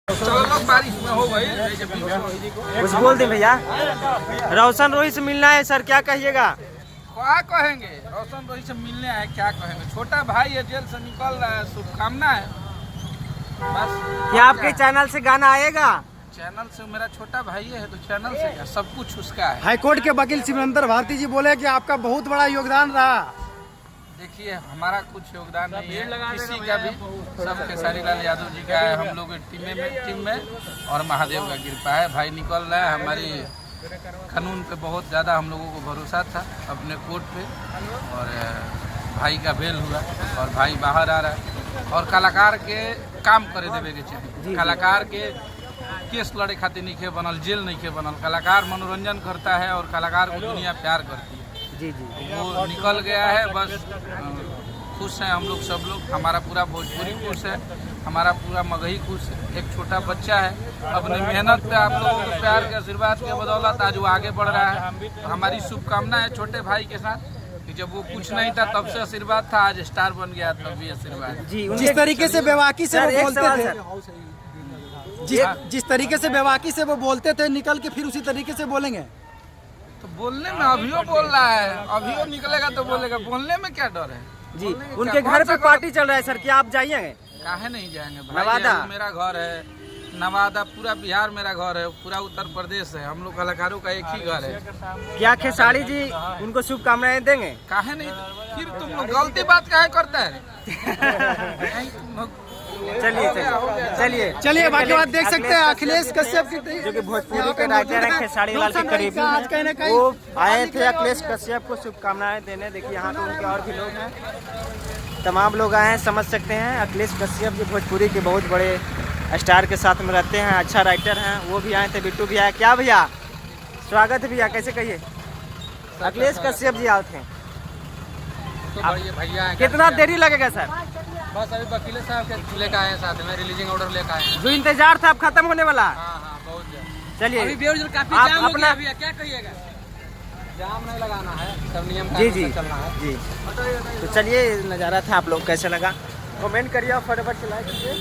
चलो बारिश में हो गई कुछ बोल दे भैया। रोशन रोहित से मिलना है सर, क्या कहिएगा? क्या कहेंगे, रोशन रोहित से मिलने आए, क्या कहेंगे। छोटा भाई है, जेल से निकल रहा है, शुभकामना है बस। क्या आपके चैनल से गाना आएगा? चैनल से मेरा छोटा भाई है तो चैनल से क्या, सब कुछ उसका है। हाईकोर्ट के वकील शिवनंदर भारती जी बोले कि आपका बहुत बड़ा योगदान रहा। देखिए हमारा कुछ योगदान नहीं है किसी का भी, सब खेसारी लाल यादव जी का है, हम लोग टीम में और महादेव का कृपा है। भाई निकल रहा है, हमारी कानून पे बहुत ज़्यादा हम लोगों को भरोसा था अपने कोर्ट पे, और भाई का बेल हुआ और भाई बाहर आ रहा है। और कलाकार के काम करे देवे के चाहिए, कलाकार के केस लड़े खातिर नहीं खे बनल, जेल नहीं खे बनल। कलाकार मनोरंजन करता है और कलाकार को दुनिया प्यार करती है। जी जी, वो निकल गया है, बस खुश हैं हम लोग, सब लोग। हमारा पूरा भोजपुरी खुश है, हमारा पूरा मगही खुश है। एक छोटा बच्चा है, अपनी मेहनत पे आप लोगों के प्यार के आशीर्वाद के बदौलत आज वो आगे बढ़ रहा है। तो हमारी शुभकामना है छोटे भाई के साथ कि जब वो कुछ नहीं था तब से आशीर्वाद था, आज स्टार बन गया तब भी आशीर्वाद जी। जिस तरीके से बेवाकी से वो बोलते थे, सर। जिस तरीके से बेवाकी से वो बोलते थे, निकल के फिर उसी तरीके से बोलेंगे। तो बोलने में अभियो बोल रहा है, अभियो निकलेगा तो बोलेगा, बोलने में क्या डर है जी। उनके घर पे पार्टी चल रहा है सर, क्या आप जाइएंगे? काहे नहीं जाएंगे भाई, नवादा मेरा घर है, नवादा पूरा बिहार मेरा घर है, पूरा उत्तर प्रदेश है, हम लोग कलाकारों का एक ही घर है। क्या खेसारी जी उनको शुभकामनाएं देंगे? काहे नहीं, फिर तुम लोग गलती बात काहे करता है। चलिए चलिए चलिए बाकी बात देख सकते हैं। अखिलेश कश्यप की जो कि भोजपुरी के राइटर है, खेसारी लाल के करीबी हैं, वो आए थे अखिलेश कश्यप को शुभकामनाएं देने। देखिए यहाँ पे उनके और भी लोग हैं, तमाम लोग आए हैं, समझ सकते हैं। अखिलेश कश्यप जो भोजपुरी के बहुत बड़े स्टार के साथ में रहते हैं, अच्छा राइटर हैं, वो भी आए थे। बिट्टू भी आए। क्या भैया स्वागत है भैया, कैसे कहिए? अखिलेश कश्यप जी आए थे। भैया कितना देरी लगेगा सर? बस अभी वकील साहब के लेकर आए हैं, साथ में रिलीजिंग ऑर्डर लेकर आए हैं। जो इंतजार था अब खत्म होने वाला। हाँ बहुत जल्द। चलिए काफी आप जाम हो अपना गया अभी, क्या कहिएगा? जाम नहीं लगाना है, सब नियम जी जी चलना है जी। तो चलिए नज़ारा था, आप लोग कैसे लगा कमेंट करिए और फटाफट से लाइक कीजिए।